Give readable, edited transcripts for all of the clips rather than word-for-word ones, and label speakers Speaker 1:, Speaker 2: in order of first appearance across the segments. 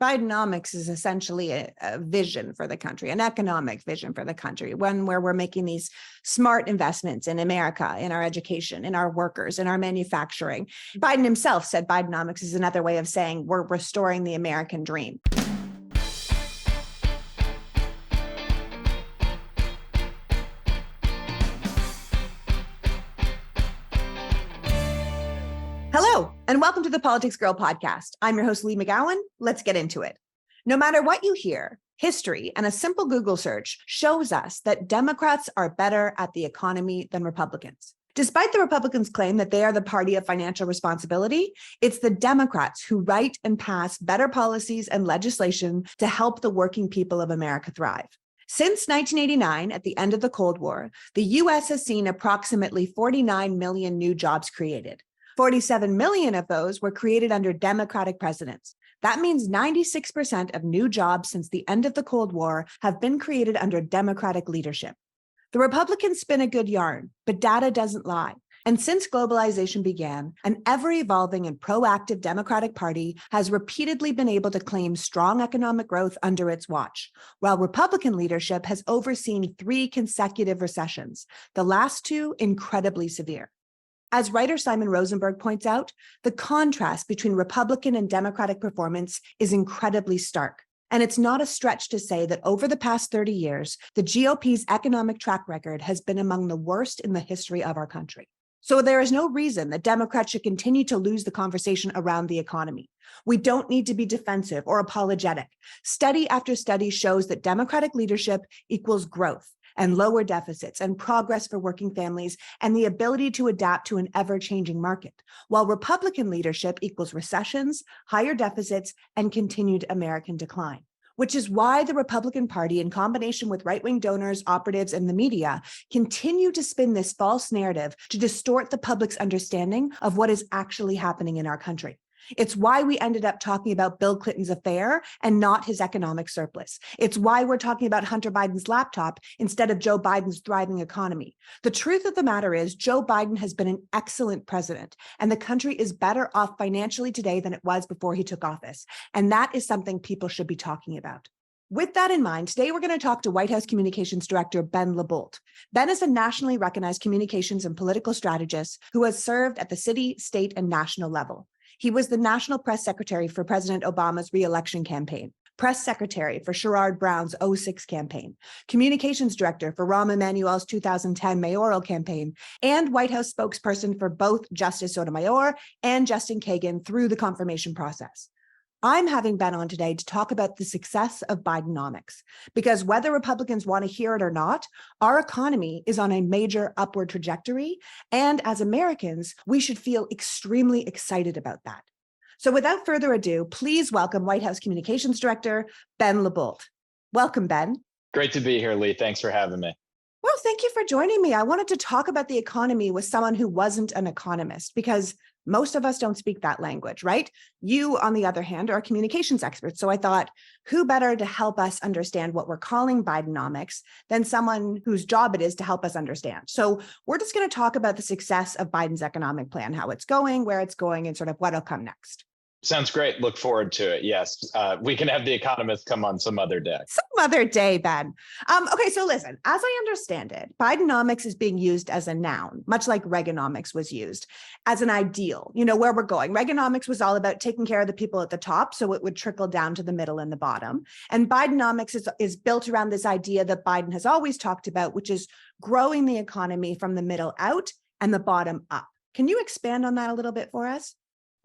Speaker 1: Bidenomics is essentially a vision for the country, an economic vision for the country, one where we're making these smart investments in America, in our education, in our workers, in our manufacturing. Biden himself said Bidenomics is another way of saying we're restoring the American dream. Hello, and welcome to the PoliticsGirl podcast. I'm your host, Lee McGowan. Let's get into it. No matter what you hear, history and a simple Google search shows us that Democrats are better at the economy than Republicans. Despite the Republicans' claim that they are the party of financial responsibility, it's the Democrats who write and pass better policies and legislation to help the working people of America thrive. Since 1989, at the end of the Cold War, the U.S. has seen approximately 49 million new jobs created. 47 million of those were created under Democratic presidents. That means 96% of new jobs since the end of the Cold War have been created under Democratic leadership. The Republicans spin a good yarn, but data doesn't lie. And since globalization began, an ever-evolving and proactive Democratic Party has repeatedly been able to claim strong economic growth under its watch, while Republican leadership has overseen 3 consecutive recessions, the last 2 incredibly severe. As writer Simon Rosenberg points out, the contrast between Republican and Democratic performance is incredibly stark. And it's not a stretch to say that over the past 30 years, the GOP's economic track record has been among the worst in the history of our country. So there is no reason that Democrats should continue to lose the conversation around the economy. We don't need to be defensive or apologetic. Study after study shows that Democratic leadership equals growth and lower deficits and progress for working families and the ability to adapt to an ever-changing market, while Republican leadership equals recessions, higher deficits, and continued American decline. Which is why the Republican Party, in combination with right-wing donors, operatives, and the media, continue to spin this false narrative to distort the public's understanding of what is actually happening in our country. It's why we ended up talking about Bill Clinton's affair and not his economic surplus. It's why we're talking about Hunter Biden's laptop instead of Joe Biden's thriving economy. The truth of the matter is Joe Biden has been an excellent president, and the country is better off financially today than it was before he took office. And that is something people should be talking about. With that in mind, today we're going to talk to White House Communications Director Ben LaBolt. Ben is a nationally recognized communications and political strategist who has served at the city, state, and national level. He was the National Press Secretary for President Obama's re-election campaign, Press Secretary for Sherrod Brown's 2006 campaign, Communications Director for Rahm Emanuel's 2010 mayoral campaign, and White House spokesperson for both Justice Sotomayor and Justin Kagan through the confirmation process. I'm having Ben on today to talk about the success of Bidenomics, because whether Republicans want to hear it or not, our economy is on a major upward trajectory, and as Americans, we should feel extremely excited about that. So without further ado, please welcome White House Communications Director, Ben LaBolt. Welcome, Ben.
Speaker 2: Great to be here, Lee. Thanks for having me.
Speaker 1: Well, thank you for joining me. I wanted to talk about the economy with someone who wasn't an economist, because most of us don't speak that language, right? You, on the other hand, are a communications expert. So I thought, who better to help us understand what we're calling Bidenomics than someone whose job it is to help us understand? So we're just going to talk about the success of Biden's economic plan, how it's going, where it's going, and sort of what'll come next.
Speaker 2: Sounds great. Look forward to it. Yes, we can have the economists come on some other day.
Speaker 1: Some other day, Ben. Okay, so listen, as I understand it, Bidenomics is being used as a noun, much like Reaganomics was used as an ideal, where we're going. Reaganomics was all about taking care of the people at the top, so it would trickle down to the middle and the bottom. And Bidenomics is built around this idea that Biden has always talked about, which is growing the economy from the middle out and the bottom up. Can you expand on that a little bit for us?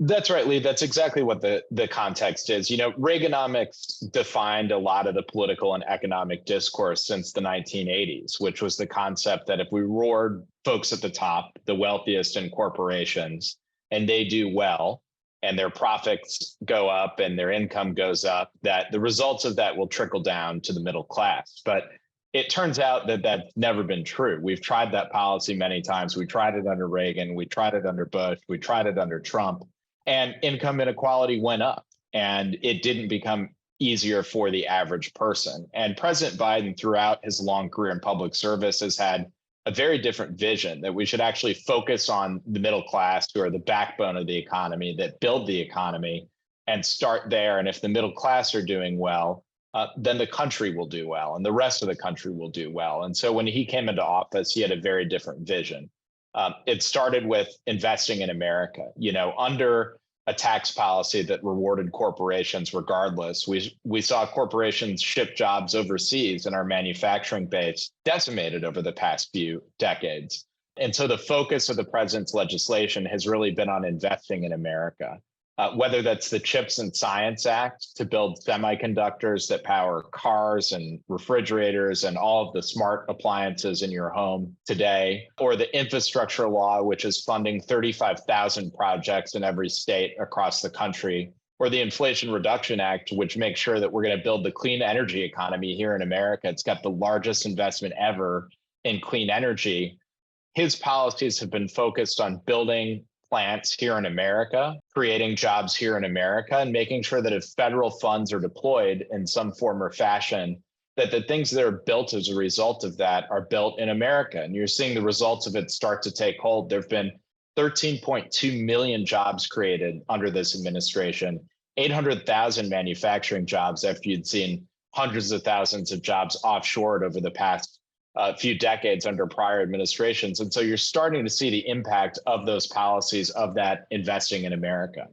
Speaker 2: That's right, Lee. That's exactly what the context is. Reaganomics defined a lot of the political and economic discourse since the 1980s, which was the concept that if we reward folks at the top, the wealthiest in corporations, and they do well, and their profits go up and their income goes up, that the results of that will trickle down to the middle class. But it turns out that that's never been true. We've tried that policy many times. We tried it under Reagan. We tried it under Bush. We tried it under Trump. And income inequality went up, and it didn't become easier for the average person. And President Biden, throughout his long career in public service, has had a very different vision that we should actually focus on the middle class, who are the backbone of the economy, that build the economy, and start there. And if the middle class are doing well, then the country will do well and the rest of the country will do well. And so when he came into office, he had a very different vision. It started with investing in America. Under a tax policy that rewarded corporations regardless, we saw corporations ship jobs overseas and our manufacturing base decimated over the past few decades. And so the focus of the president's legislation has really been on investing in America. Whether that's the CHIPS and Science Act to build semiconductors that power cars and refrigerators and all of the smart appliances in your home today, or the infrastructure law, which is funding 35,000 projects in every state across the country, or the Inflation Reduction Act, which makes sure that we're going to build the clean energy economy here in America. It's got the largest investment ever in clean energy. His policies have been focused on building plants here in America, creating jobs here in America, and making sure that if federal funds are deployed in some form or fashion, that the things that are built as a result of that are built in America. And you're seeing the results of it start to take hold. There have been 13.2 million jobs created under this administration, 800,000 manufacturing jobs after you'd seen hundreds of thousands of jobs offshored over the past few decades under prior administrations. And so you're starting to see the impact of those policies, of that investing in America.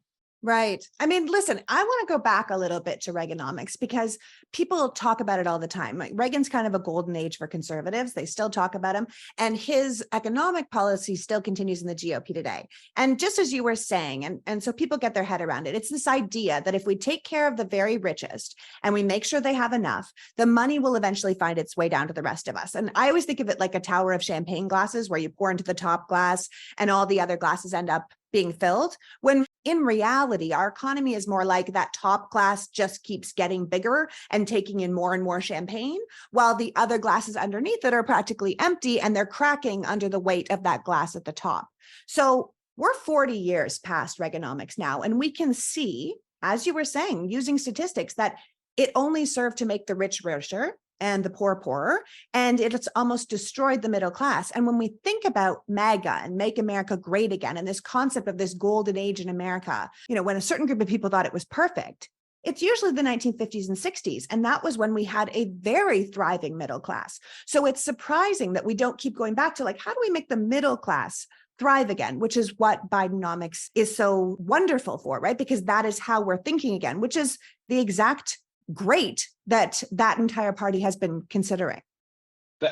Speaker 1: Right. I mean, listen, I want to go back a little bit to Reaganomics because people talk about it all the time. Like Reagan's kind of a golden age for conservatives. They still talk about him, and his economic policy still continues in the GOP today. And just as you were saying, and so people get their head around it, it's this idea that if we take care of the very richest and we make sure they have enough, the money will eventually find its way down to the rest of us. And I always think of it like a tower of champagne glasses where you pour into the top glass and all the other glasses end up being filled, when in reality, our economy is more like that top glass just keeps getting bigger and taking in more and more champagne, while the other glasses underneath it are practically empty and they're cracking under the weight of that glass at the top. So we're 40 years past Reaganomics now, and we can see, as you were saying, using statistics, that it only served to make the rich richer and the poor poorer, and it's almost destroyed the middle class. And when we think about MAGA and Make America Great Again, and this concept of this golden age in America, when a certain group of people thought it was perfect, it's usually the 1950s and 60s. And that was when we had a very thriving middle class. So it's surprising that we don't keep going back to how do we make the middle class thrive again, which is what Bidenomics is so wonderful for, right? Because that is how we're thinking again, which is the exact great that entire party has been considering.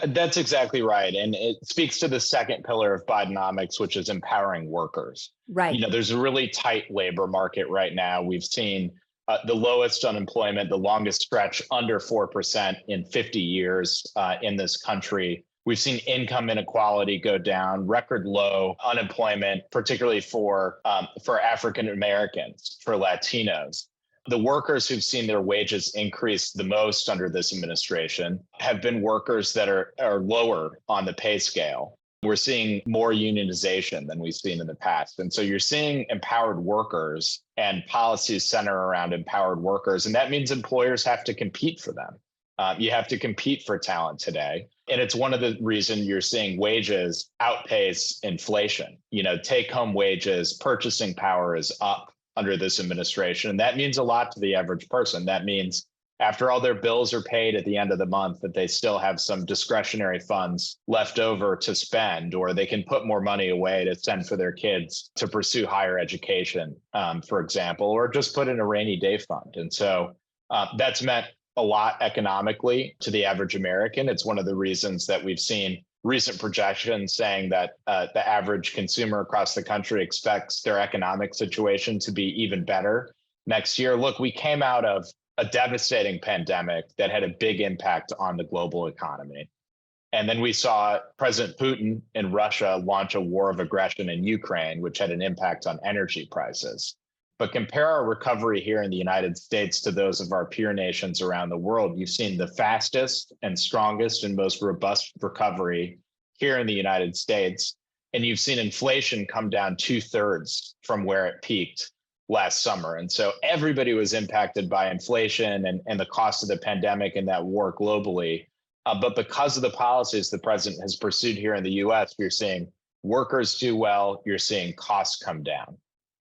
Speaker 2: That's exactly right. And it speaks to the second pillar of Bidenomics, which is empowering workers.
Speaker 1: Right.
Speaker 2: There's a really tight labor market right now. We've seen the lowest unemployment, the longest stretch under 4% in 50 years in this country. We've seen income inequality go down, record low unemployment, particularly for African Americans, for Latinos. The workers who've seen their wages increase the most under this administration have been workers that are lower on the pay scale. We're seeing more unionization than we've seen in the past. And so you're seeing empowered workers and policies center around empowered workers. And that means employers have to compete for them. You have to compete for talent today. And it's one of the reasons you're seeing wages outpace inflation. Take home wages, purchasing power is up under this administration. And that means a lot to the average person. That means after all their bills are paid at the end of the month, that they still have some discretionary funds left over to spend, or they can put more money away to send for their kids to pursue higher education, for example, or just put in a rainy day fund. And so that's meant a lot economically to the average American. It's one of the reasons that we've seen recent projections saying that the average consumer across the country expects their economic situation to be even better next year. Look, we came out of a devastating pandemic that had a big impact on the global economy. And then we saw President Putin in Russia launch a war of aggression in Ukraine, which had an impact on energy prices. But compare our recovery here in the United States to those of our peer nations around the world. You've seen the fastest and strongest and most robust recovery here in the United States. And you've seen inflation come down 2/3 from where it peaked last summer. And so everybody was impacted by inflation and the cost of the pandemic and that war globally. But because of the policies the president has pursued here in the US, you're seeing workers do well, you're seeing costs come down.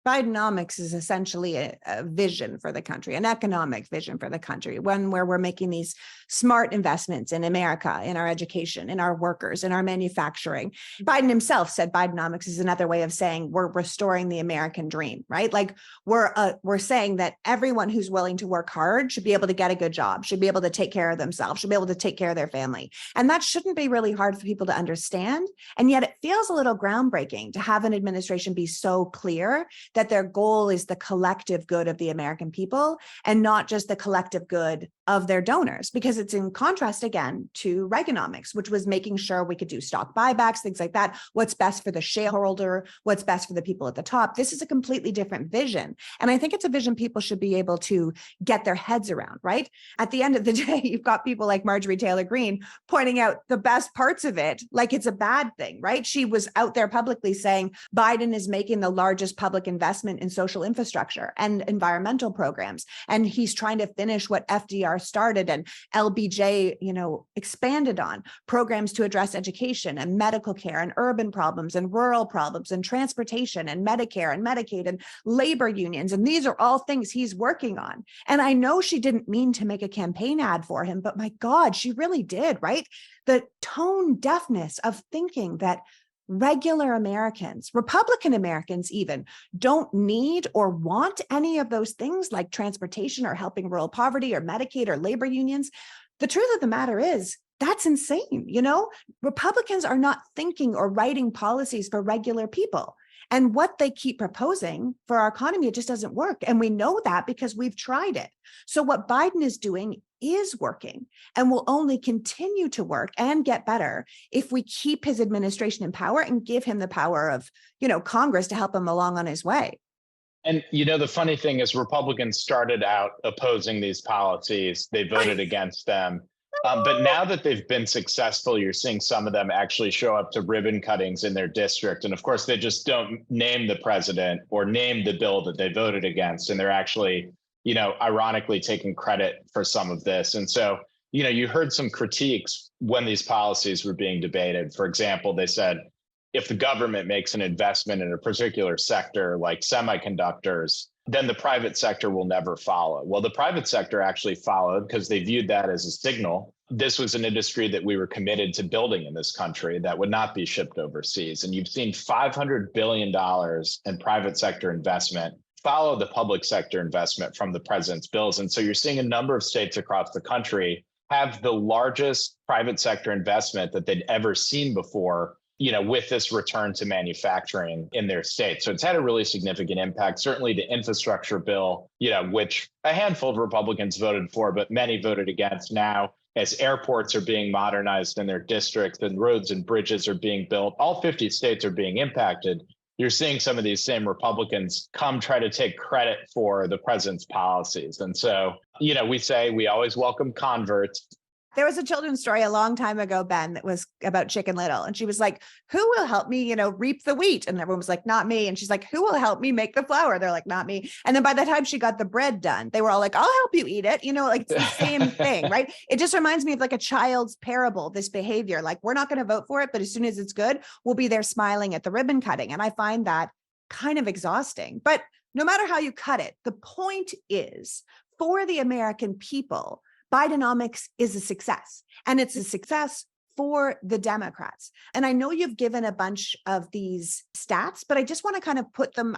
Speaker 1: Bidenomics is essentially a vision for the country, an economic vision for the country, one where we're making these smart investments in America, in our education, in our workers, in our manufacturing. Biden himself said Bidenomics is another way of saying we're restoring the American dream, right? Like we're saying that everyone who's willing to work hard should be able to get a good job, should be able to take care of themselves, should be able to take care of their family. And that shouldn't be really hard for people to understand. And yet it feels a little groundbreaking to have an administration be so clear that their goal is the collective good of the American people and not just the collective good of their donors, because it's in contrast again to Reaganomics, which was making sure we could do stock buybacks, things like that. What's best for the shareholder, what's best for the people at the top. This is a completely different vision. And I think it's a vision people should be able to get their heads around, right? At the end of the day, you've got people like Marjorie Taylor Greene pointing out the best parts of it, like it's a bad thing, right? She was out there publicly saying Biden is making the largest public investment in social infrastructure and environmental programs. And he's trying to finish what FDR started and LBJ, expanded on, programs to address education and medical care and urban problems and rural problems and transportation and Medicare and Medicaid and labor unions. And these are all things he's working on. And I know she didn't mean to make a campaign ad for him, but my God, she really did, right? The tone deafness of thinking that regular Americans, Republican Americans even, don't need or want any of those things like transportation or helping rural poverty or Medicaid or labor unions. The truth of the matter is, that's insane. Republicans are not thinking or writing policies for regular people. And what they keep proposing for our economy, it just doesn't work. And we know that because we've tried it. So what Biden is doing is working and will only continue to work and get better if we keep his administration in power and give him the power of, Congress to help him along on his way.
Speaker 2: And, the funny thing is Republicans started out opposing these policies. They voted against them. But now that they've been successful, you're seeing some of them actually show up to ribbon cuttings in their district. And of course, they just don't name the president or name the bill that they voted against. And they're actually, ironically taking credit for some of this. And so, you heard some critiques when these policies were being debated. For example, they said, if the government makes an investment in a particular sector like semiconductors, then the private sector will never follow. Well, the private sector actually followed because they viewed that as a signal. This was an industry that we were committed to building in this country that would not be shipped overseas. And you've seen $500 billion in private sector investment follow the public sector investment from the president's bills. And so you're seeing a number of states across the country have the largest private sector investment that they'd ever seen before, with this return to manufacturing in their state. So it's had a really significant impact. Certainly the infrastructure bill, which a handful of Republicans voted for, but many voted against now as airports are being modernized in their districts and roads and bridges are being built. All 50 states are being impacted. You're seeing some of these same Republicans come try to take credit for the president's policies. And so, we say we always welcome converts.
Speaker 1: There was a children's story a long time ago, Ben, that was about Chicken Little. And she was like, who will help me, reap the wheat? And everyone was like, not me. And she's like, who will help me make the flour? They're like, not me. And then by the time she got the bread done, they were all like, I'll help you eat it. It's the same thing, right? It just reminds me of like a child's parable, this behavior. Like, we're not going to vote for it, but as soon as it's good, we'll be there smiling at the ribbon cutting. And I find that kind of exhausting. But no matter how you cut it, the point is, for the American people, Bidenomics is a success, and it's a success for the Democrats. And I know you've given a bunch of these stats, but I just want to kind of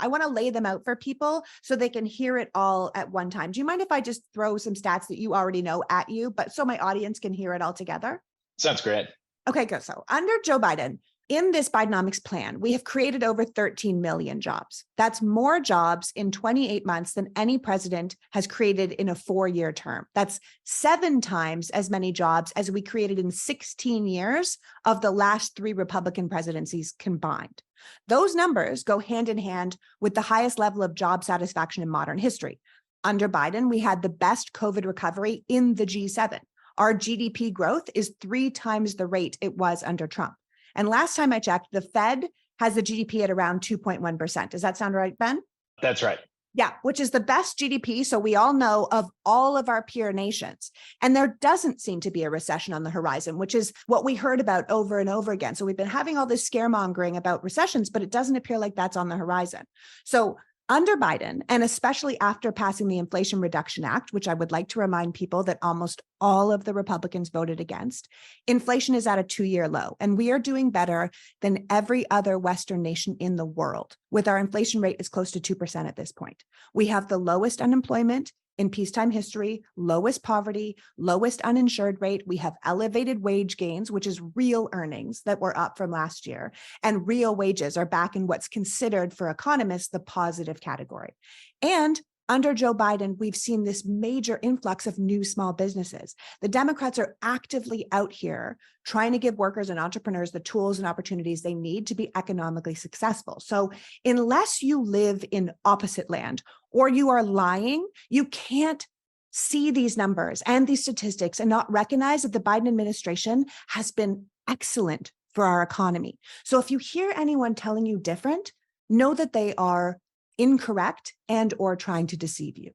Speaker 1: I want to lay them out for people so they can hear it all at one time. Do you mind if I just throw some stats that you already know at you, but so my audience can hear it all together?
Speaker 2: Sounds great.
Speaker 1: Okay, good. So under Joe Biden, in this Bidenomics plan, we have created over 13 million jobs. That's more jobs in 28 months than any president has created in a 4-year term. That's 7 times as many jobs as we created in 16 years of the last 3 Republican presidencies combined. Those numbers go hand in hand with the highest level of job satisfaction in modern history. Under Biden, we had the best COVID recovery in the G7. Our GDP growth is 3 times the rate it was under Trump. And last time I checked, the Fed has the GDP at around 2.1%. Does that sound right, Ben?
Speaker 2: That's right.
Speaker 1: Yeah, which is the best GDP, so we all know, of all of our peer nations. And there doesn't seem to be a recession on the horizon, which is what we heard about over and over again. So we've been having all this scaremongering about recessions, but it doesn't appear like that's on the horizon. So Under Biden, and especially after passing the Inflation Reduction Act, which I would like to remind people that almost all of the Republicans voted against, inflation is at a 2-year low, and we are doing better than every other Western nation in the world, with our inflation rate is close to 2% at this point. We have the lowest unemployment in peacetime history, lowest poverty, lowest uninsured rate. We have elevated wage gains, which is real earnings that were up from last year, and real wages are back in what's considered for economists the positive category. And under Joe Biden, we've seen this major influx of new small businesses. The Democrats are actively out here trying to give workers and entrepreneurs the tools and opportunities they need to be economically successful. So unless you live in opposite land or you are lying, you can't see these numbers and these statistics and not recognize that the Biden administration has been excellent for our economy. So if you hear anyone telling you different, know that they are incorrect and or trying to deceive you.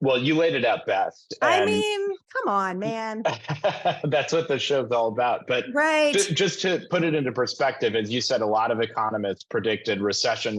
Speaker 2: Well, you laid it out best.
Speaker 1: I mean, come on, man.
Speaker 2: That's what the show's all about. But
Speaker 1: right.
Speaker 2: Just to put it into perspective, as you said, a lot of economists predicted recession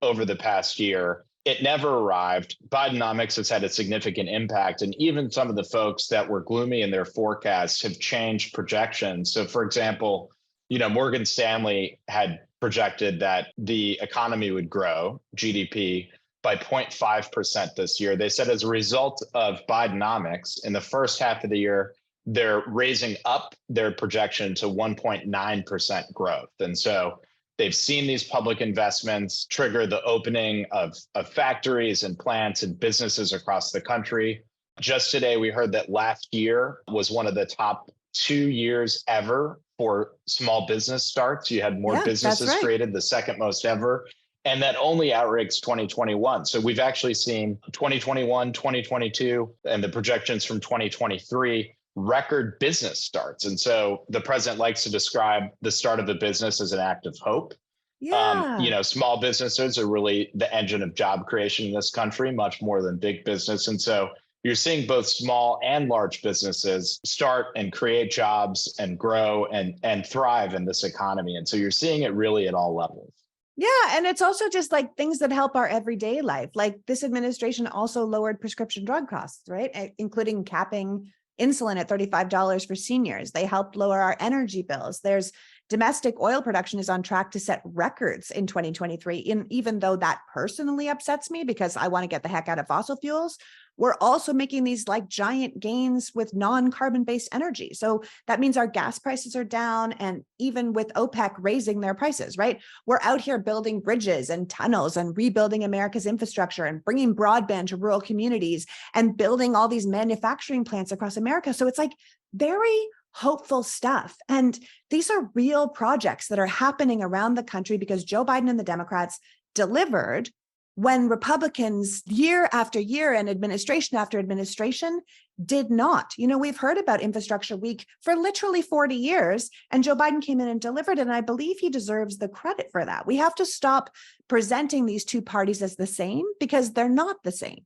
Speaker 2: over the past year. It never arrived. Bidenomics has had a significant impact. And even some of the folks that were gloomy in their forecasts have changed projections. So, for example, Morgan Stanley had projected that the economy would grow, GDP, by 0.5% this year. They said as a result of Bidenomics, in the first half of the year, they're raising up their projection to 1.9% growth. And so they've seen these public investments trigger the opening of factories and plants and businesses across the country. Just today, we heard that last year was one of the top 2 years ever for small business starts. You had more businesses created, the second most ever. And that only outranks 2021. So we've actually seen 2021, 2022, and the projections from 2023, record business starts. And so the president likes to describe the start of a business as an act of hope.
Speaker 1: Yeah.
Speaker 2: Small businesses are really the engine of job creation in this country, much more than big business. And so you're seeing both small and large businesses start and create jobs and grow and thrive in this economy. And so you're seeing it really at all levels.
Speaker 1: Yeah. And it's also just like things that help our everyday life. Like this administration also lowered prescription drug costs, right? Including capping insulin at $35 for seniors. They helped lower our energy bills. There's domestic oil production is on track to set records in 2023. And even though that personally upsets me because I want to get the heck out of fossil fuels, we're also making these like giant gains with non-carbon based energy. So that means our gas prices are down, and even with OPEC raising their prices, right? We're out here building bridges and tunnels and rebuilding America's infrastructure and bringing broadband to rural communities and building all these manufacturing plants across America. So it's like very hopeful stuff. And these are real projects that are happening around the country because Joe Biden and the Democrats delivered when Republicans year after year and administration after administration did not. We've heard about Infrastructure Week for literally 40 years, and Joe Biden came in and delivered, and I believe he deserves the credit for that. We have to stop presenting these two parties as the same because they're not the same.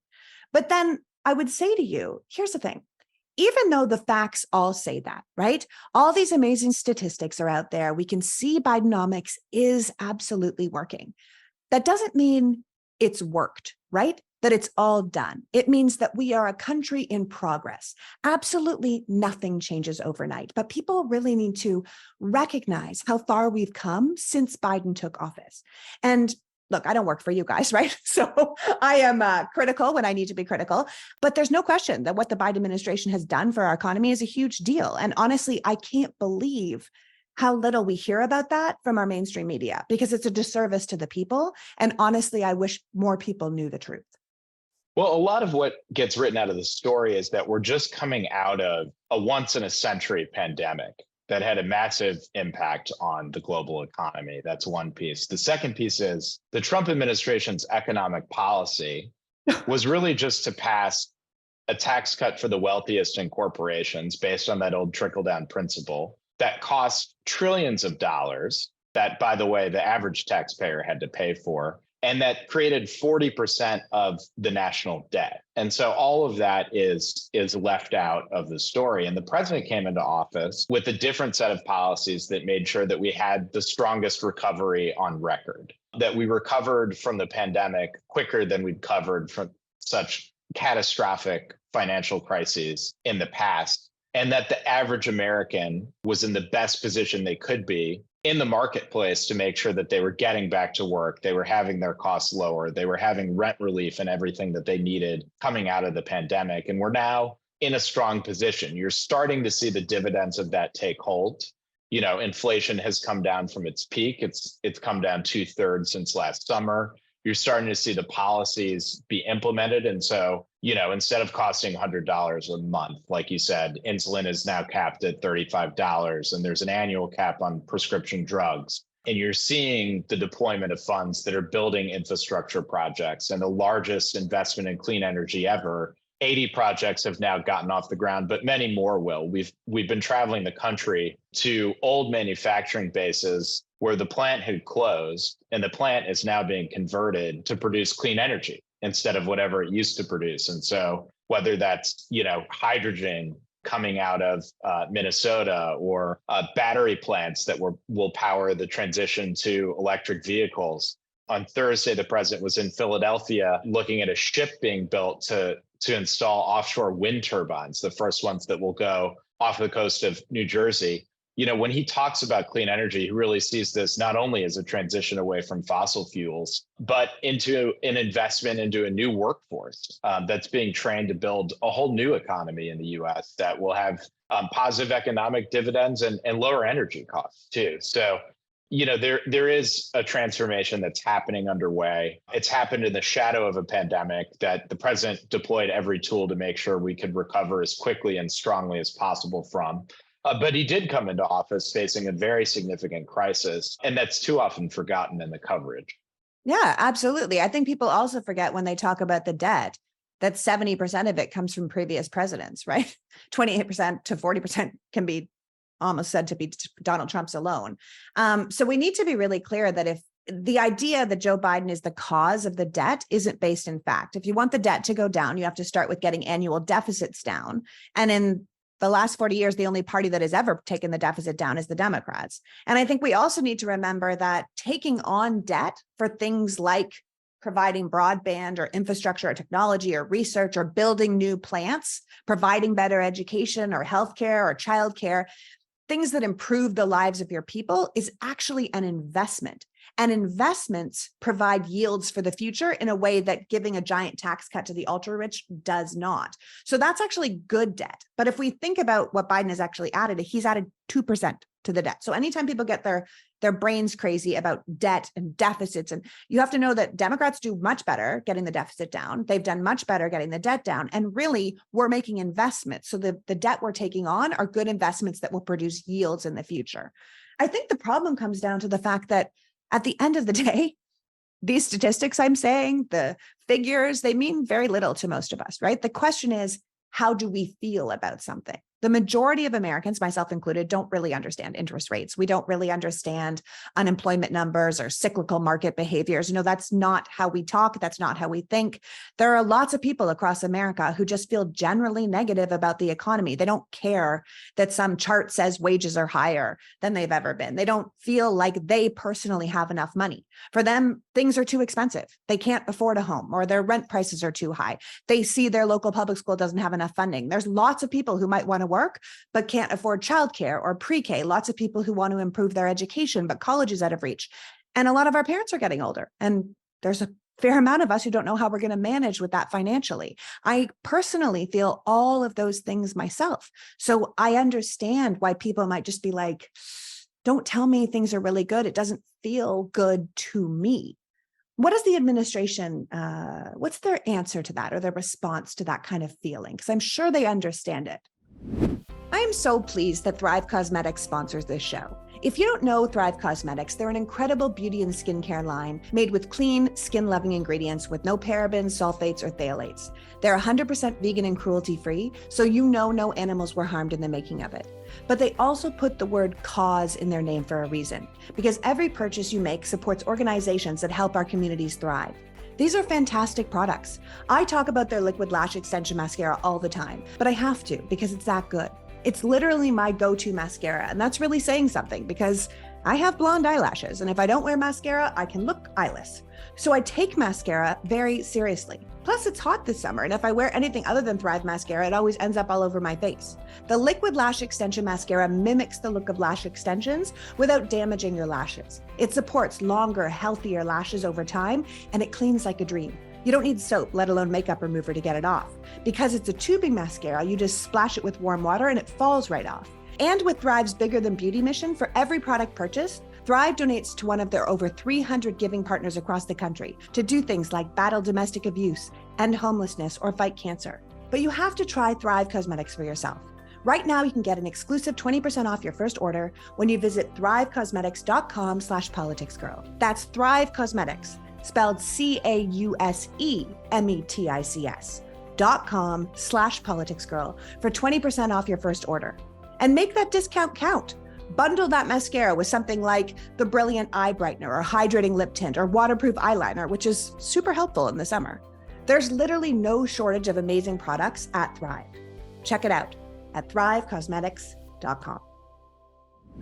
Speaker 1: But then I would say to you, here's the thing. Even though the facts all say that, right? All these amazing statistics are out there. We can see Bidenomics is absolutely working. That doesn't mean it's worked, right? That it's all done. It means that we are a country in progress. Absolutely nothing changes overnight, but people really need to recognize how far we've come since Biden took office. And look, I don't work for you guys, right? So I am critical when I need to be critical, but there's no question that what the Biden administration has done for our economy is a huge deal. And honestly, I can't believe how little we hear about that from our mainstream media because it's a disservice to the people. And honestly, I wish more people knew the truth.
Speaker 2: Well, a lot of what gets written out of the story is that we're just coming out of a once in a century pandemic that had a massive impact on the global economy. That's one piece. The second piece is the Trump administration's economic policy was really just to pass a tax cut for the wealthiest in corporations based on that old trickle-down principle that cost trillions of dollars that, by the way, the average taxpayer had to pay for. And that created 40% of the national debt. And so all of that is left out of the story. And the president came into office with a different set of policies that made sure that we had the strongest recovery on record, that we recovered from the pandemic quicker than we'd covered from such catastrophic financial crises in the past, and that the average American was in the best position they could be in the marketplace to make sure that they were getting back to work, they were having their costs lower, they were having rent relief and everything that they needed coming out of the pandemic. And we're now in a strong position. You're starting to see the dividends of that take hold. You know, inflation has come down from its peak. It's come down 2/3 since last summer. You're starting to see the policies be implemented. And so, you know, instead of costing $100 a month, like you said, insulin is now capped at $35, and there's an annual cap on prescription drugs. And you're seeing the deployment of funds that are building infrastructure projects, and the largest investment in clean energy ever. 80 projects have now gotten off the ground, but many more will. We've been traveling the country to old manufacturing bases where the plant had closed, and the plant is now being converted to produce clean energy instead of whatever it used to produce. And so whether that's, you know, hydrogen coming out of Minnesota, or battery plants that will power the transition to electric vehicles. On Thursday, the president was in Philadelphia looking at a ship being built to install offshore wind turbines, the first ones that will go off the coast of New Jersey. You know, when he talks about clean energy, he really sees this not only as a transition away from fossil fuels, but into an investment into a new workforce that's being trained to build a whole new economy in the US that will have positive economic dividends and lower energy costs too. So, you know, there is a transformation that's happening underway. It's happened in the shadow of a pandemic that the president deployed every tool to make sure we could recover as quickly and strongly as possible from. But he did come into office facing a very significant crisis, and that's too often forgotten in the coverage.
Speaker 1: Yeah, absolutely. I think people also forget when they talk about the debt that 70% of it comes from previous presidents, right? 28% to 40% can be almost said to be Donald Trump's alone. So we need to be really clear that if the idea that Joe Biden is the cause of the debt isn't based in fact. If you want the debt to go down, you have to start with getting annual deficits down. And in the last 40 years, the only party that has ever taken the deficit down is the Democrats. And I think we also need to remember that taking on debt for things like providing broadband or infrastructure or technology or research or building new plants, providing better education or healthcare or childcare, things that improve the lives of your people is actually an investment. And investments provide yields for the future in a way that giving a giant tax cut to the ultra rich does not. So that's actually good debt. But if we think about what Biden has actually added, he's added 2% to the debt. So anytime people get their brains crazy about debt and deficits, and you have to know that Democrats do much better getting the deficit down. They've done much better getting the debt down. And really, we're making investments. So the debt we're taking on are good investments that will produce yields in the future. I think the problem comes down to the fact that at the end of the day, these statistics I'm saying, the figures, they mean very little to most of us, right? The question is, how do we feel about something? The majority of Americans, myself included, don't really understand interest rates. We don't really understand unemployment numbers or cyclical market behaviors. You know, that's not how we talk. That's not how we think. There are lots of people across America who just feel generally negative about the economy. They don't care that some chart says wages are higher than they've ever been. They don't feel like they personally have enough money. For them, things are too expensive. They can't afford a home, or their rent prices are too high. They see their local public school doesn't have enough funding. There's lots of people who might want to work, but can't afford childcare or pre-K. Lots of people who want to improve their education, but college is out of reach. And a lot of our parents are getting older. And there's a fair amount of us who don't know how we're going to manage with that financially. I personally feel all of those things myself. So I understand why people might just be like, don't tell me things are really good. It doesn't feel good to me. What is the administration, what's their answer to that, or their response to that kind of feeling? Because I'm sure they understand it. I am so pleased that Thrive Cosmetics sponsors this show. If you don't know Thrive Cosmetics, they're an incredible beauty and skincare line made with clean, skin-loving ingredients with no parabens, sulfates, or phthalates. They're 100% vegan and cruelty-free, so you know no animals were harmed in the making of it. But they also put the word cause in their name for a reason, because every purchase you make supports organizations that help our communities thrive. These are fantastic products. I talk about their liquid lash extension mascara all the time, but I have to because it's that good. It's literally my go-to mascara, and that's really saying something because I have blonde eyelashes, and if I don't wear mascara, I can look eyeless. So I take mascara very seriously. Plus, it's hot this summer, and if I wear anything other than Thrive mascara, it always ends up all over my face. The liquid lash extension mascara mimics the look of lash extensions without damaging your lashes. It supports longer, healthier lashes over time, and it cleans like a dream. You don't need soap, let alone makeup remover to get it off. Because it's a tubing mascara, you just splash it with warm water and it falls right off. And with Thrive's Bigger Than Beauty mission, for every product purchased, Thrive donates to one of their over 300 giving partners across the country to do things like battle domestic abuse, end homelessness, or fight cancer. But you have to try Thrive Cosmetics for yourself. Right now, you can get an exclusive 20% off your first order when you visit thrivecosmetics.com/politicsgirl. That's Thrive Cosmetics, spelled CAUSEMETICS.com/politicsgirl for 20% off your first order. And make that discount count. Bundle that mascara with something like the Brilliant Eye Brightener or Hydrating Lip Tint or Waterproof Eyeliner, which is super helpful in the summer. There's literally no shortage of amazing products at Thrive. Check it out at thrivecosmetics.com.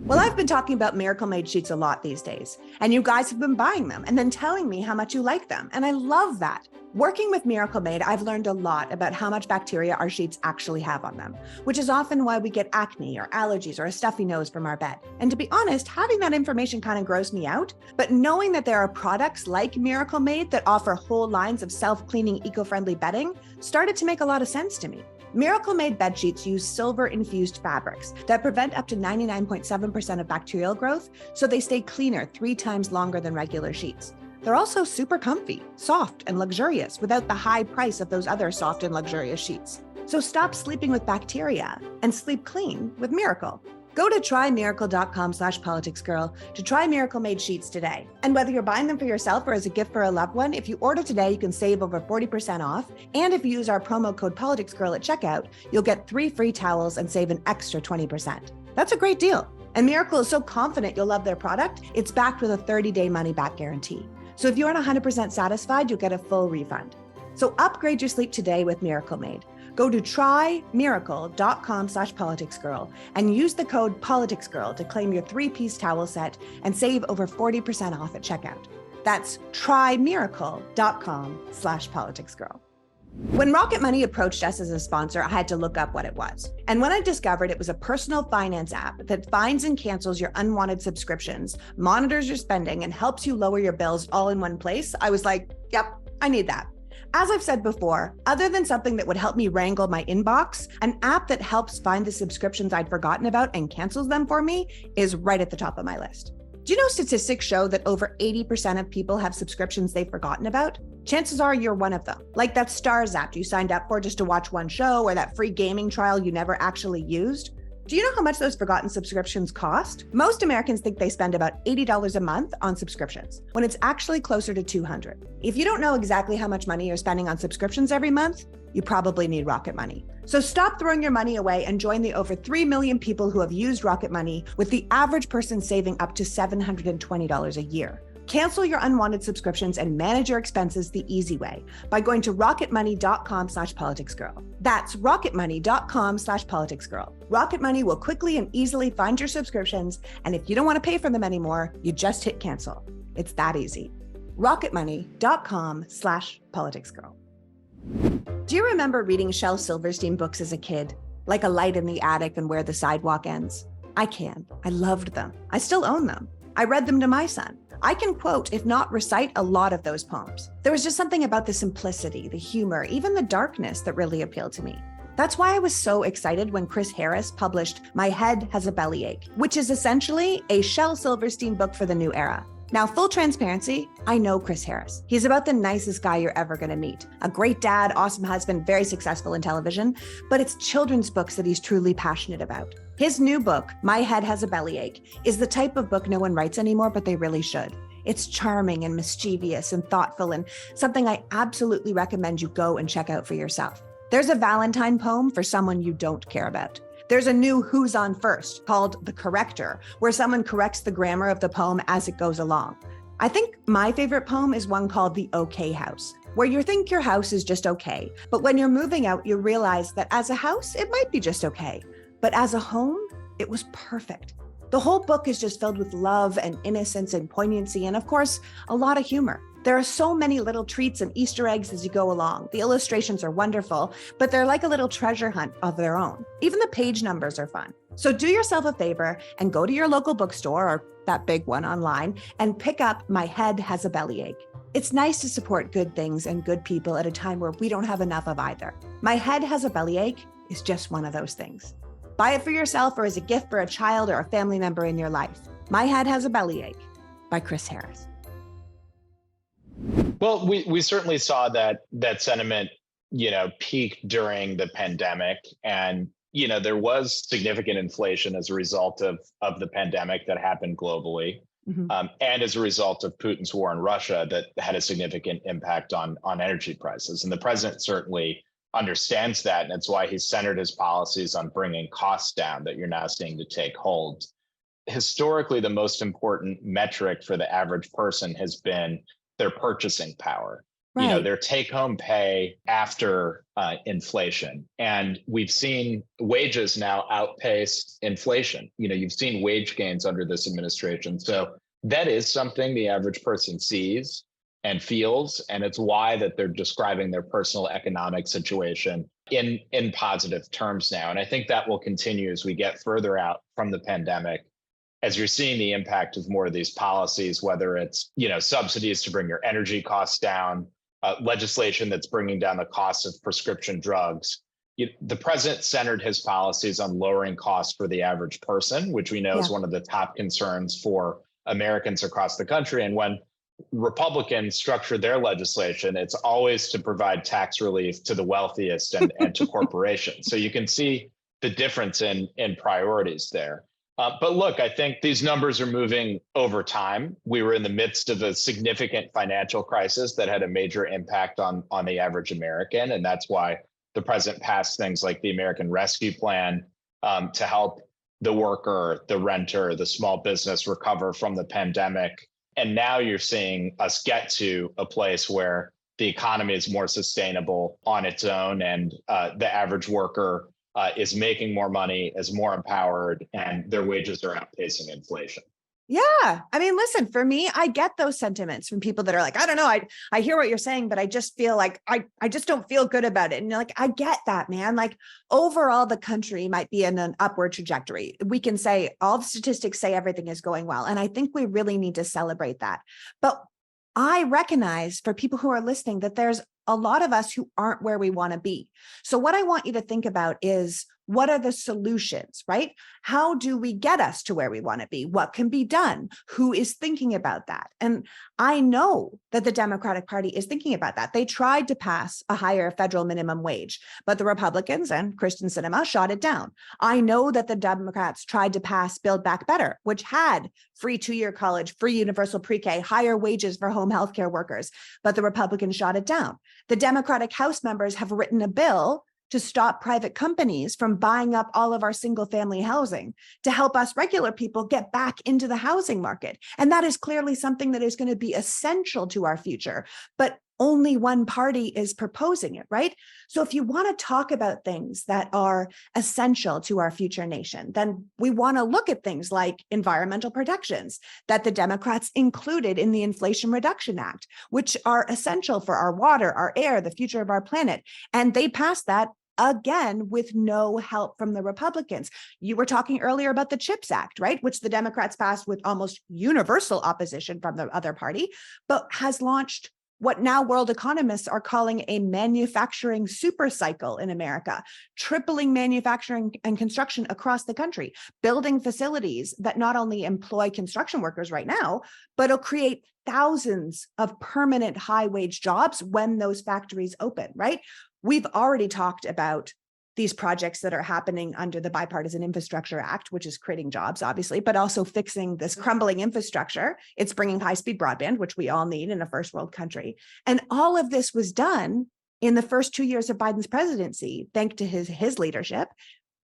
Speaker 1: Well, I've been talking about Miracle Made sheets a lot these days, and you guys have been buying them and then telling me how much you like them, and I love that. Working with Miracle Made, I've learned a lot about how much bacteria our sheets actually have on them, which is often why we get acne or allergies or a stuffy nose from our bed. And to be honest, having that information kind of grossed me out, but knowing that there are products like Miracle Made that offer whole lines of self-cleaning, eco-friendly bedding started to make a lot of sense to me. Miracle Made bed sheets use silver-infused fabrics that prevent up to 99.7% of bacterial growth, so they stay cleaner 3 times longer than regular sheets. They're also super comfy, soft, and luxurious without the high price of those other soft and luxurious sheets. So stop sleeping with bacteria and sleep clean with Miracle. Go to trymiracle.com/politicsgirl to try Miracle Made sheets today. And whether you're buying them for yourself or as a gift for a loved one, if you order today, you can save over 40% off. And if you use our promo code PoliticsGirl at checkout, you'll get 3 free towels and save an extra 20%. That's a great deal. And Miracle is so confident you'll love their product, it's backed with a 30-day money-back guarantee. So if you aren't 100% satisfied, you'll get a full refund. So upgrade your sleep today with Miracle Made. Go to trymiracle.com/politicsgirl and use the code PoliticsGirl to claim your 3-piece towel set and save over 40% off at checkout. That's trymiracle.com/politicsgirl. When Rocket Money approached us as a sponsor, I had to look up what it was. And when I discovered it was a personal finance app that finds and cancels your unwanted subscriptions, monitors your spending, and helps you lower your bills all in one place, I was like, yep, I need that. As I've said before, other than something that would help me wrangle my inbox, an app that helps find the subscriptions I'd forgotten about and cancels them for me is right at the top of my list. Do you know statistics show that over 80% of people have subscriptions they've forgotten about? Chances are you're one of them. Like that Stars app you signed up for just to watch one show, or that free gaming trial you never actually used. Do you know how much those forgotten subscriptions cost? Most Americans think they spend about $80 a month on subscriptions, when it's actually closer to $200. If you don't know exactly how much money you're spending on subscriptions every month, you probably need Rocket Money. So stop throwing your money away and join the over 3 million people who have used Rocket Money, with the average person saving up to $720 a year. Cancel your unwanted subscriptions and manage your expenses the easy way by going to rocketmoney.com/politicsgirl. That's rocketmoney.com/politicsgirl. Rocket Money will quickly and easily find your subscriptions, and if you don't want to pay for them anymore, you just hit cancel. It's that easy. rocketmoney.com/politicsgirl. Do you remember reading Shel Silverstein books as a kid, like A Light in the Attic and Where the Sidewalk Ends? I can. I loved them. I still own them. I read them to my son. I can quote, if not recite, a lot of those poems. There was just something about the simplicity, the humor, even the darkness that really appealed to me. That's why I was so excited when Chris Harris published My Head Has a Bellyache, which is essentially a Shel Silverstein book for the new era. Now, full transparency, I know Chris Harris. He's about the nicest guy you're ever going to meet. A great dad, awesome husband, very successful in television, but it's children's books that he's truly passionate about. His new book, My Head Has a Bellyache, is the type of book no one writes anymore, but they really should. It's charming and mischievous and thoughtful and something I absolutely recommend you go and check out for yourself. There's a Valentine poem for someone you don't care about. There's a new Who's On First called The Corrector, where someone corrects the grammar of the poem as it goes along. I think my favorite poem is one called The Okay House, where you think your house is just okay, but when you're moving out, you realize that as a house, it might be just okay, but as a home, it was perfect. The whole book is just filled with love and innocence and poignancy, and of course, a lot of humor. There are so many little treats and Easter eggs as you go along. The illustrations are wonderful, but they're like a little treasure hunt of their own. Even the page numbers are fun. So do yourself a favor and go to your local bookstore or that big one online and pick up My Head Has a Bellyache. It's nice to support good things and good people at a time where we don't have enough of either. My Head Has a Bellyache is just one of those things. Buy it for yourself or as a gift for a child or a family member in your life. My Head Has a Bellyache by Chris Harris.
Speaker 2: Well, we certainly saw that sentiment, peak during the pandemic, and there was significant inflation as a result of the pandemic that happened globally, and as a result of Putin's war in Russia that had a significant impact on energy prices. And the president certainly understands that, and it's why he centered his policies on bringing costs down that you're now seeing to take hold. Historically, the most important metric for the average person has been their purchasing power,
Speaker 1: right.
Speaker 2: Their take-home pay after inflation. And we've seen wages now outpace inflation. You've seen wage gains under this administration. So that is something the average person sees and feels. And it's why that they're describing their personal economic situation in positive terms now. And I think that will continue as we get further out from the pandemic, as you're seeing the impact of more of these policies, whether it's, subsidies to bring your energy costs down, legislation that's bringing down the cost of prescription drugs. The president centered his policies on lowering costs for the average person, which we know is one of the top concerns for Americans across the country. And when Republicans structure their legislation, it's always to provide tax relief to the wealthiest and to corporations. So you can see the difference in priorities there. But look, I think these numbers are moving over time. We were in the midst of a significant financial crisis that had a major impact on the average American. And that's why the president passed things like the American Rescue Plan to help the worker, the renter, the small business recover from the pandemic. And now you're seeing us get to a place where the economy is more sustainable on its own, and the average worker is making more money, is more empowered, and their wages are outpacing inflation.
Speaker 1: Yeah. I mean, listen, for me, I get those sentiments from people that are like, I don't know, I hear what you're saying, but I just feel like I just don't feel good about it. And you're like, I get that, man. Like overall, the country might be in an upward trajectory. We can say all the statistics say everything is going well. And I think we really need to celebrate that. But I recognize for people who are listening that there's a lot of us who aren't where we want to be. So what I want you to think about is, what are the solutions, right? How do we get us to where we want to be? What can be done? Who is thinking about that? And I know that the Democratic Party is thinking about that. They tried to pass a higher federal minimum wage, but the Republicans and Kristen Sinema shot it down. I know that the Democrats tried to pass Build Back Better, which had free 2-year college, free universal pre-K, higher wages for home healthcare workers, but the Republicans shot it down. The Democratic House members have written a bill to stop private companies from buying up all of our single family housing to help us regular people get back into the housing market. And that is clearly something that is going to be essential to our future, but only one party is proposing it, right? So if you want to talk about things that are essential to our future nation, then we want to look at things like environmental protections that the Democrats included in the Inflation Reduction Act, which are essential for our water, our air, the future of our planet. And they passed that again with no help from the Republicans. You were talking earlier about the CHIPS Act, right? Which the Democrats passed with almost universal opposition from the other party, but has launched what now world economists are calling a manufacturing super cycle in America, tripling manufacturing and construction across the country, building facilities that not only employ construction workers right now, but will create thousands of permanent high-wage jobs when those factories open, right? We've already talked about these projects that are happening under the Bipartisan Infrastructure Act, which is creating jobs, obviously, but also fixing this crumbling infrastructure. It's bringing high-speed broadband, which we all need in a first world country. And all of this was done in the first 2 years of Biden's presidency, thanks to his leadership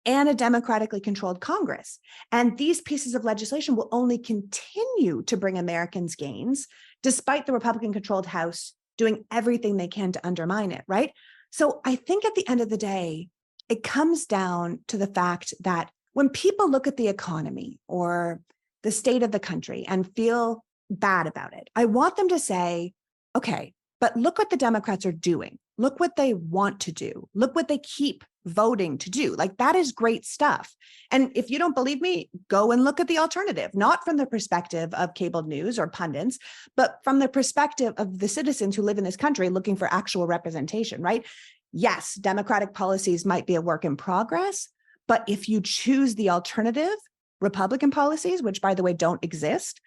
Speaker 1: and a democratically controlled Congress. And these pieces of legislation will only continue to bring Americans gains, despite the Republican-controlled House doing everything they can to undermine it, right? So I think at the end of the day, it comes down to the fact that when people look at the economy or the state of the country and feel bad about it, I want them to say, okay, but look what the Democrats are doing. Look what they want to do. Look what they keep voting to do. Like, that is great stuff. And if you don't believe me, go and look at the alternative, not from the perspective of cable news or pundits, but from the perspective of the citizens who live in this country looking for actual representation, right? Yes, Democratic policies might be a work in progress, but if you choose the alternative, Republican policies, which by the way, don't exist,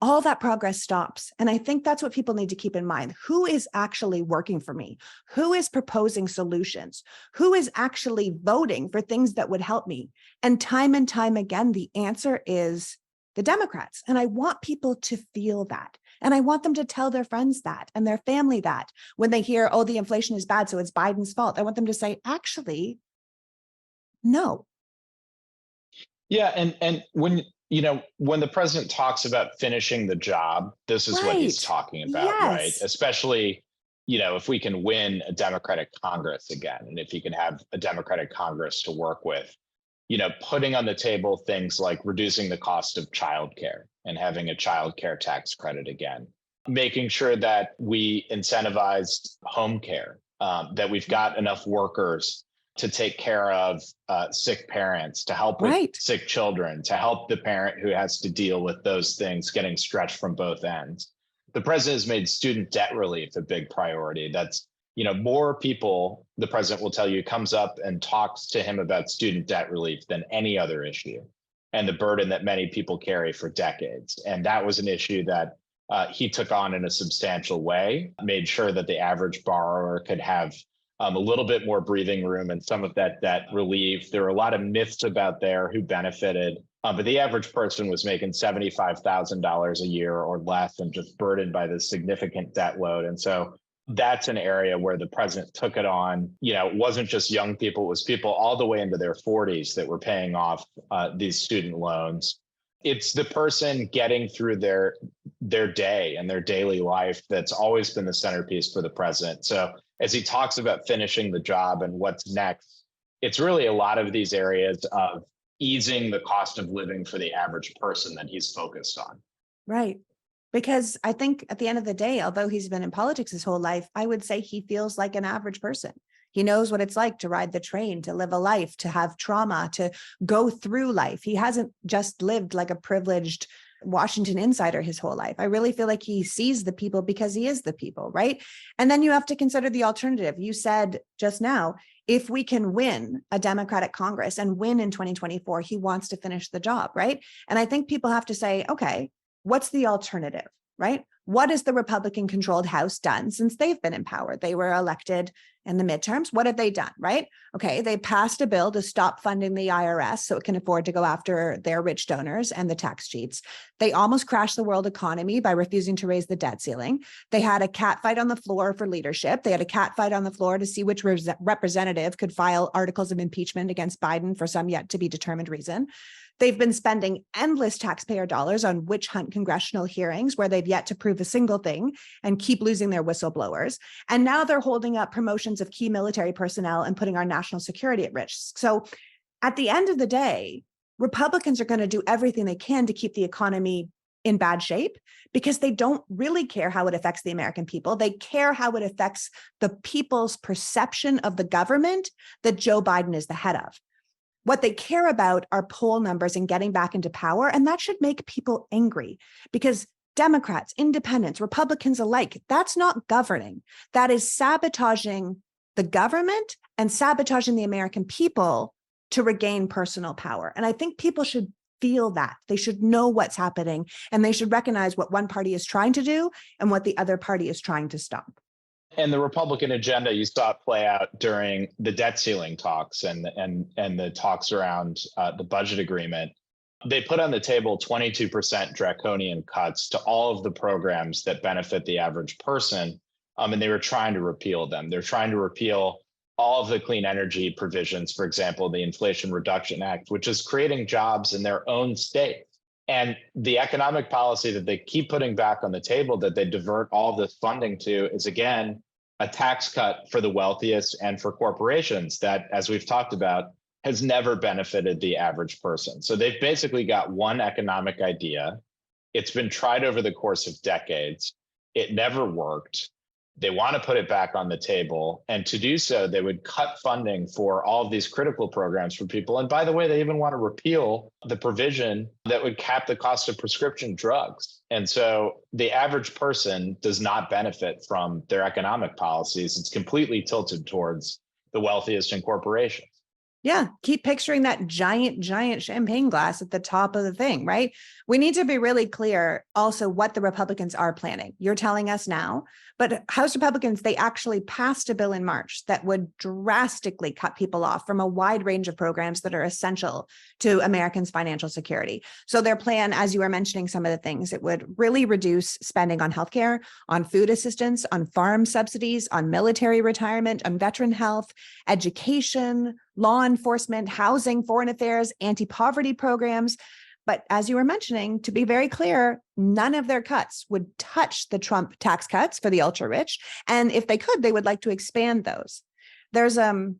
Speaker 1: all that progress stops. And I think that's what people need to keep in mind. Who is actually working for me? Who is proposing solutions? Who is actually voting for things that would help me? And time again, the answer is the Democrats. And I want people to feel that. And I want them to tell their friends that and their family that when they hear, oh, the inflation is bad, so it's Biden's fault. I want them to say, actually, no.
Speaker 2: Yeah, and when when the president talks about finishing the job, this is what he's talking about, right?
Speaker 1: Yes.
Speaker 2: Especially, if we can win a Democratic Congress again, and if he can have a Democratic Congress to work with, putting on the table things like reducing the cost of childcare and having a childcare tax credit again, making sure that we incentivize home care, that we've got enough workers to take care of sick parents, to help with sick children, to help the parent who has to deal with those things getting stretched from both ends. The president has made student debt relief a big priority. That's, more people, the president will tell you, comes up and talks to him about student debt relief than any other issue and the burden that many people carry for decades. And that was an issue that he took on in a substantial way, made sure that the average borrower could have a little bit more breathing room and some of that debt relief. There were a lot of myths about there who benefited, but the average person was making $75,000 a year or less and just burdened by this significant debt load. And so that's an area where the president took it on. It wasn't just young people, it was people all the way into their 40s that were paying off these student loans. It's the person getting through their day and their daily life that's always been the centerpiece for the president. So as he talks about finishing the job and what's next, it's really a lot of these areas of easing the cost of living for the average person that he's focused on.
Speaker 1: Right. Because I think at the end of the day, although he's been in politics his whole life, I would say he feels like an average person. He knows what it's like to ride the train, to live a life, to have trauma, to go through life. He hasn't just lived like a privileged Washington insider his whole life. I really feel like he sees the people because he is the people, right? And then you have to consider the alternative. You said just now, if we can win a Democratic Congress and win in 2024, he wants to finish the job, right? And I think people have to say, okay, what's the alternative, right? What has the Republican-controlled House done since they've been in power? They were elected in the midterms. What have they done, right? Okay, they passed a bill to stop funding the IRS so it can afford to go after their rich donors and the tax cheats. They almost crashed the world economy by refusing to raise the debt ceiling. They had a catfight on the floor for leadership. They had a catfight on the floor to see which representative could file articles of impeachment against Biden for some yet to be determined reason. They've been spending endless taxpayer dollars on witch hunt congressional hearings where they've yet to prove a single thing and keep losing their whistleblowers. And now they're holding up promotions of key military personnel and putting our national security at risk. So at the end of the day, Republicans are going to do everything they can to keep the economy in bad shape because they don't really care how it affects the American people. They care how it affects the people's perception of the government that Joe Biden is the head of. What they care about are poll numbers and getting back into power. And that should make people angry because Democrats, independents, Republicans alike, that's not governing. That is sabotaging the government and sabotaging the American people to regain personal power. And I think people should feel that. They should know what's happening, and they should recognize what one party is trying to do and what the other party is trying to stop.
Speaker 2: And the Republican agenda, you saw it play out during the debt ceiling talks and the talks around the budget agreement. They put on the table 22% draconian cuts to all of the programs that benefit the average person, and they were trying to repeal them. They're trying to repeal all of the clean energy provisions, for example, the Inflation Reduction Act, which is creating jobs in their own state. And the economic policy that they keep putting back on the table that they divert all of this funding to is, again, a tax cut for the wealthiest and for corporations that, as we've talked about, has never benefited the average person. So they've basically got one economic idea. It's been tried over the course of decades. It never worked. They want to put it back on the table. And to do so, they would cut funding for all of these critical programs for people. And by the way, they even want to repeal the provision that would cap the cost of prescription drugs. And so the average person does not benefit from their economic policies. It's completely tilted towards the wealthiest and corporations.
Speaker 1: Yeah, keep picturing that giant champagne glass at the top of the thing, right? We need to be really clear also what the Republicans are planning. You're telling us now, but House Republicans, they actually passed a bill in March that would drastically cut people off from a wide range of programs that are essential to Americans' financial security. So their plan, as you were mentioning some of the things, it would really reduce spending on healthcare, on food assistance, on farm subsidies, on military retirement, on veteran health, education, law enforcement, housing, foreign affairs, anti-poverty programs. But as you were mentioning, to be very clear, none of their cuts would touch the Trump tax cuts for the ultra rich. And if they could, they would like to expand those. There's an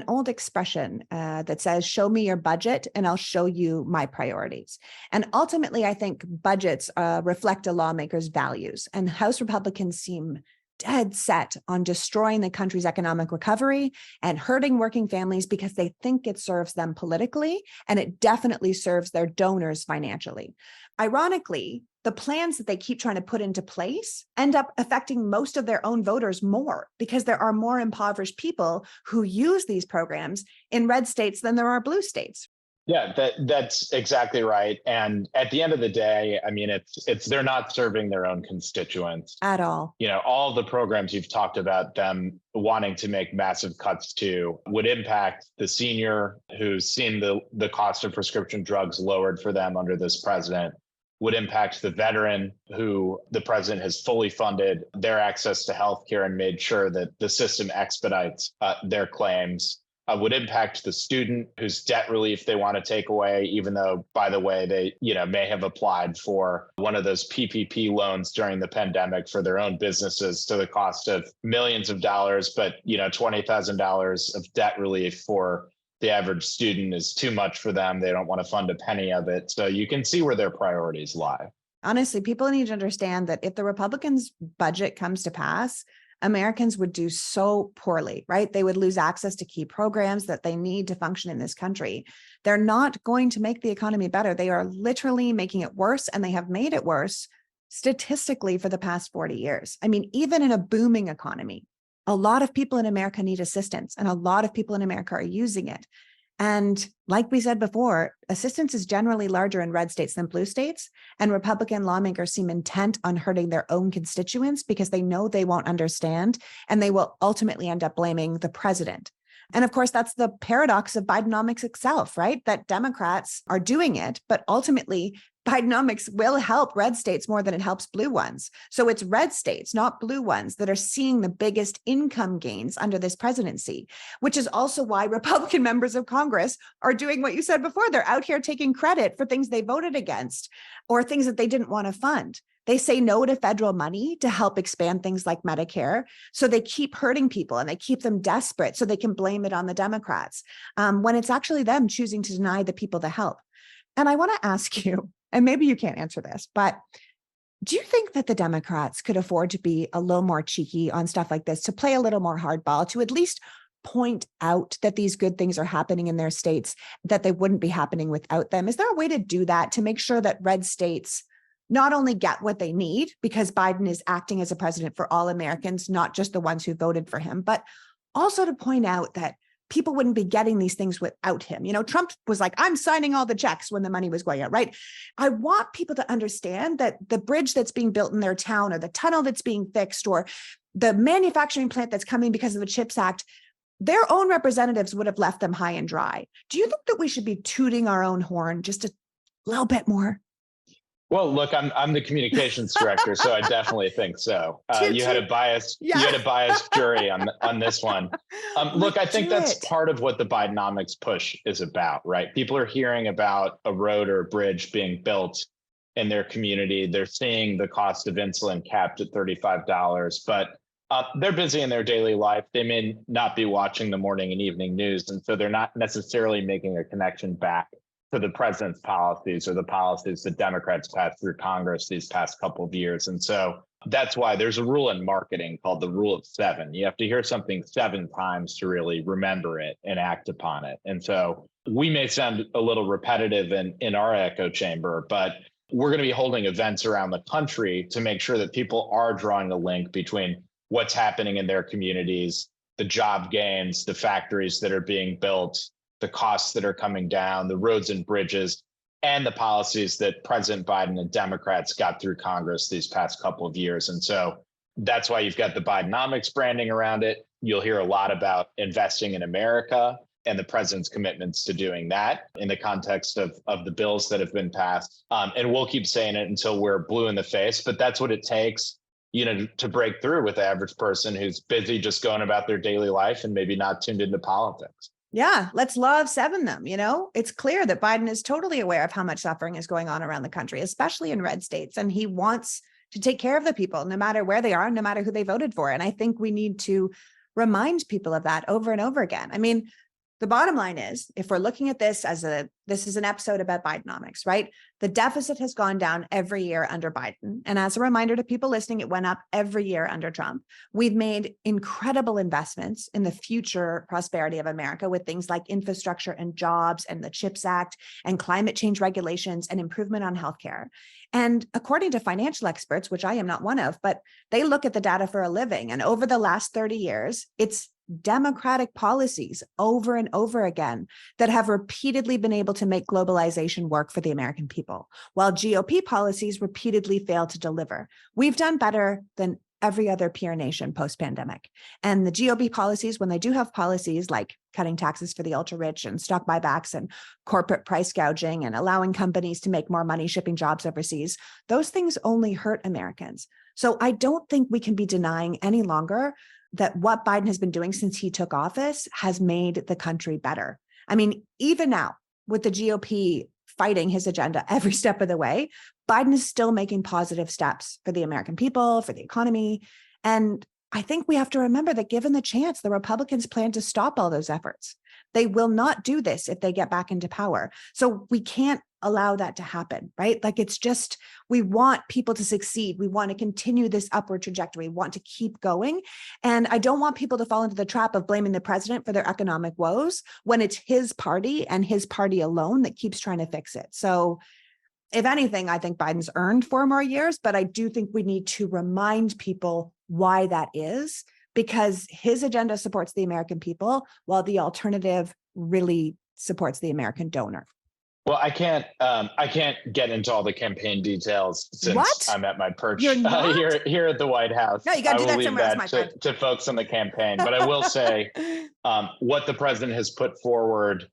Speaker 1: old expression that says, show me your budget and I'll show you my priorities. And ultimately, I think budgets reflect a lawmaker's values. And House Republicans seem dead set on destroying the country's economic recovery and hurting working families because they think it serves them politically, and it definitely serves their donors financially. Ironically, the plans that they keep trying to put into place end up affecting most of their own voters more because there are more impoverished people who use these programs in red states than there are blue states.
Speaker 2: Yeah, that's exactly right. And at the end of the day, I mean, it's they're not serving their own constituents
Speaker 1: At all.
Speaker 2: You know, all the programs you've talked about them wanting to make massive cuts to would impact the senior who's seen the cost of prescription drugs lowered for them under this president, would impact the veteran who the president has fully funded their access to healthcare and made sure that the system expedites their claims. Would impact the student whose debt relief they want to take away, even though, by the way, they may have applied for one of those PPP loans during the pandemic for their own businesses to the cost of millions of dollars. But $20,000 of debt relief for the average student is too much for them. They don't want to fund a penny of it. So you can see where their priorities lie.
Speaker 1: Honestly, people need to understand that if the Republicans' budget comes to pass, Americans would do so poorly, right? They would lose access to key programs that they need to function in this country. They're not going to make the economy better. They are literally making it worse, and they have made it worse statistically for the past 40 years. I mean, even in a booming economy, a lot of people in America need assistance, and a lot of people in America are using it. And like we said before, assistance is generally larger in red states than blue states. And Republican lawmakers seem intent on hurting their own constituents because they know they won't understand, and they will ultimately end up blaming the president. And of course, that's the paradox of Bidenomics itself, right? That Democrats are doing it, but ultimately Bidenomics will help red states more than it helps blue ones. So it's red states, not blue ones, that are seeing the biggest income gains under this presidency, which is also why Republican members of Congress are doing what you said before. They're out here taking credit for things they voted against or things that they didn't want to fund. They say no to federal money to help expand things like Medicare. So they keep hurting people and they keep them desperate so they can blame it on the Democrats when it's actually them choosing to deny the people the help. And I want to ask you, and maybe you can't answer this, but do you think that the Democrats could afford to be a little more cheeky on stuff like this, to play a little more hardball, to at least point out that these good things are happening in their states, that they wouldn't be happening without them? Is there a way to do that, to make sure that red states not only get what they need because Biden is acting as a president for all Americans, not just the ones who voted for him, but also to point out that people wouldn't be getting these things without him. Trump was like, I'm signing all the checks when the money was going out, right? I want people to understand that the bridge that's being built in their town, or the tunnel that's being fixed, or the manufacturing plant that's coming because of the CHIPS Act, their own representatives would have left them high and dry. Do you think that we should be tooting our own horn just a little bit more?
Speaker 2: Well, look, I'm the communications director, so I definitely think so. You had a biased jury on this one. Look, I think that's part of what the Bidenomics push is about, right? People are hearing about a road or a bridge being built in their community. They're seeing the cost of insulin capped at $35, but they're busy in their daily life. They may not be watching the morning and evening news, and so they're not necessarily making a connection back to the president's policies or the policies that Democrats passed through Congress these past couple of years. And so that's why there's a rule in marketing called the rule of seven. You have to hear something 7 times to really remember it and act upon it. And so we may sound a little repetitive in our echo chamber, but we're going to be holding events around the country to make sure that people are drawing a link between what's happening in their communities, the job gains, the factories that are being built, the costs that are coming down, the roads and bridges, and the policies that President Biden and Democrats got through Congress these past couple of years. And so that's why you've got the Bidenomics branding around it. You'll hear a lot about investing in America and the president's commitments to doing that in the context of the bills that have been passed. And we'll keep saying it until we're blue in the face, but that's what it takes, to break through with the average person who's busy just going about their daily life and maybe not tuned into politics.
Speaker 1: Yeah, let's love 7 them. It's clear that Biden is totally aware of how much suffering is going on around the country, especially in red states. And he wants to take care of the people, no matter where they are, no matter who they voted for. And I think we need to remind people of that over and over again. I mean, the bottom line is, if we're looking at this this is an episode about Bidenomics, right? The deficit has gone down every year under Biden. And as a reminder to people listening, it went up every year under Trump. We've made incredible investments in the future prosperity of America with things like infrastructure and jobs and the CHIPS Act and climate change regulations and improvement on healthcare. And according to financial experts, which I am not one of, but they look at the data for a living. And over the last 30 years, it's Democratic policies over and over again that have repeatedly been able to make globalization work for the American people, while GOP policies repeatedly fail to deliver. We've done better than every other peer nation post-pandemic. And the GOP policies, when they do have policies like cutting taxes for the ultra-rich and stock buybacks and corporate price gouging and allowing companies to make more money shipping jobs overseas, those things only hurt Americans. So I don't think we can be denying any longer that what Biden has been doing since he took office has made the country better. I mean, even now with the GOP fighting his agenda every step of the way, Biden is still making positive steps for the American people, for the economy. And I think we have to remember that given the chance, the Republicans plan to stop all those efforts. They will not do this if they get back into power. So we can't allow that to happen, right? Like, it's just, we want people to succeed. We want to continue this upward trajectory. We want to keep going. And I don't want people to fall into the trap of blaming the president for their economic woes when it's his party and his party alone that keeps trying to fix it. So if anything, I think Biden's earned 4 more years, but I do think we need to remind people why that is, because his agenda supports the American people while the alternative really supports the American donor.
Speaker 2: Well, I can't get into all the campaign details since
Speaker 1: What?
Speaker 2: I'm at my perch
Speaker 1: You're not?
Speaker 2: here at the White House.
Speaker 1: No, you got to do that somewhere else, my friend.
Speaker 2: To folks on the campaign. But I will say what the president has put forward,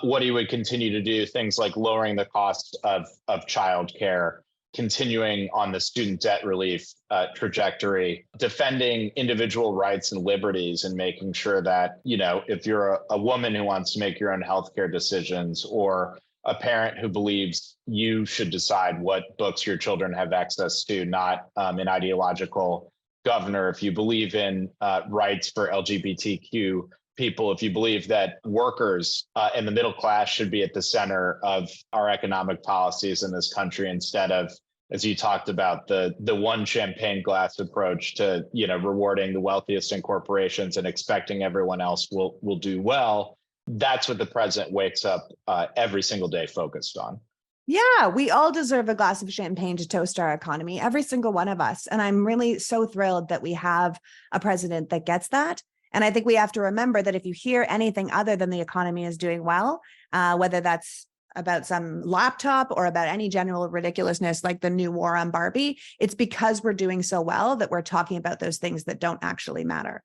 Speaker 2: what he would continue to do, things like lowering the cost of childcare, continuing on the student debt relief trajectory, defending individual rights and liberties, and making sure that, if you're a woman who wants to make your own healthcare decisions, or a parent who believes you should decide what books your children have access to, not an ideological governor. If you believe in rights for LGBTQ people, if you believe that workers and the middle class should be at the center of our economic policies in this country, instead of, as you talked about, the one champagne glass approach to, rewarding the wealthiest in corporations and expecting everyone else will do well. That's what the president wakes up every single day focused on.
Speaker 1: Yeah, we all deserve a glass of champagne to toast our economy, every single one of us. And I'm really so thrilled that we have a president that gets that. And I think we have to remember that if you hear anything other than the economy is doing well, whether that's about some laptop or about any general ridiculousness like the new war on Barbie, it's because we're doing so well that we're talking about those things that don't actually matter.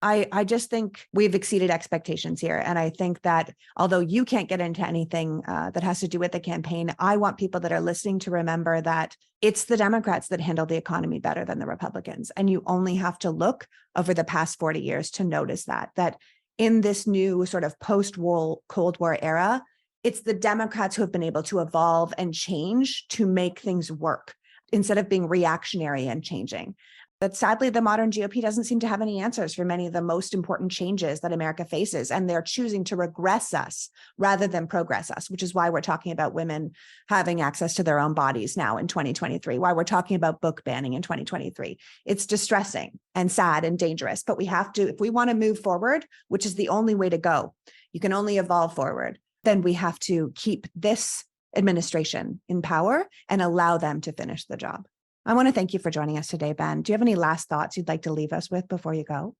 Speaker 1: I just think we've exceeded expectations here. And I think that although you can't get into anything that has to do with the campaign, I want people that are listening to remember that it's the Democrats that handle the economy better than the Republicans. And you only have to look over the past 40 years to notice that in this new sort of post-war Cold War era, it's the Democrats who have been able to evolve and change to make things work instead of being reactionary and changing. But sadly, the modern GOP doesn't seem to have any answers for many of the most important changes that America faces. And they're choosing to regress us rather than progress us, which is why we're talking about women having access to their own bodies now in 2023, why we're talking about book banning in 2023. It's distressing and sad and dangerous, but we have to, if we want to move forward, which is the only way to go, you can only evolve forward, then we have to keep this administration in power and allow them to finish the job. I want to thank you for joining us today, Ben. Do you have any last thoughts you'd like to leave us with before you go?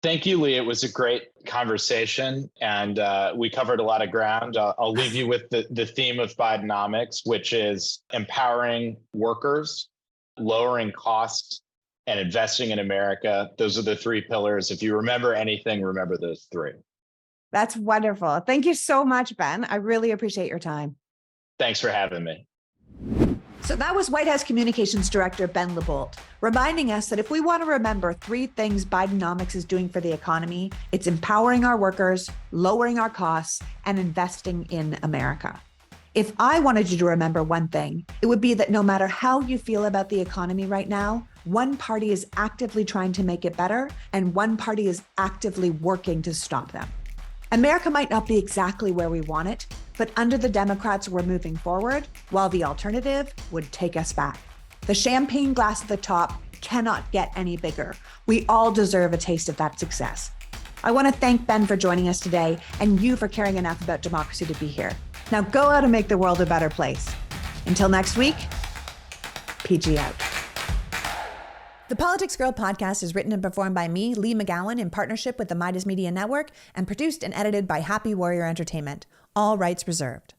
Speaker 2: Thank you, Lee. It was a great conversation, and we covered a lot of ground. I'll leave you with the theme of Bidenomics, which is empowering workers, lowering costs, and investing in America. Those are the three pillars. If you remember anything, remember those three.
Speaker 1: That's wonderful. Thank you so much, Ben. I really appreciate your time.
Speaker 2: Thanks for having me.
Speaker 1: So that was White House Communications Director Ben LaBolt, reminding us that if we want to remember three things Bidenomics is doing for the economy, it's empowering our workers, lowering our costs, and investing in America. If I wanted you to remember one thing, it would be that no matter how you feel about the economy right now, one party is actively trying to make it better, and one party is actively working to stop them. America might not be exactly where we want it, but under the Democrats, we're moving forward, while the alternative would take us back. The champagne glass at the top cannot get any bigger. We all deserve a taste of that success. I want to thank Ben for joining us today and you for caring enough about democracy to be here. Now go out and make the world a better place. Until next week, PG out. The Politics Girl podcast is written and performed by me, Lee McGowan, in partnership with the Midas Media Network, and produced and edited by Happy Warrior Entertainment. All rights reserved.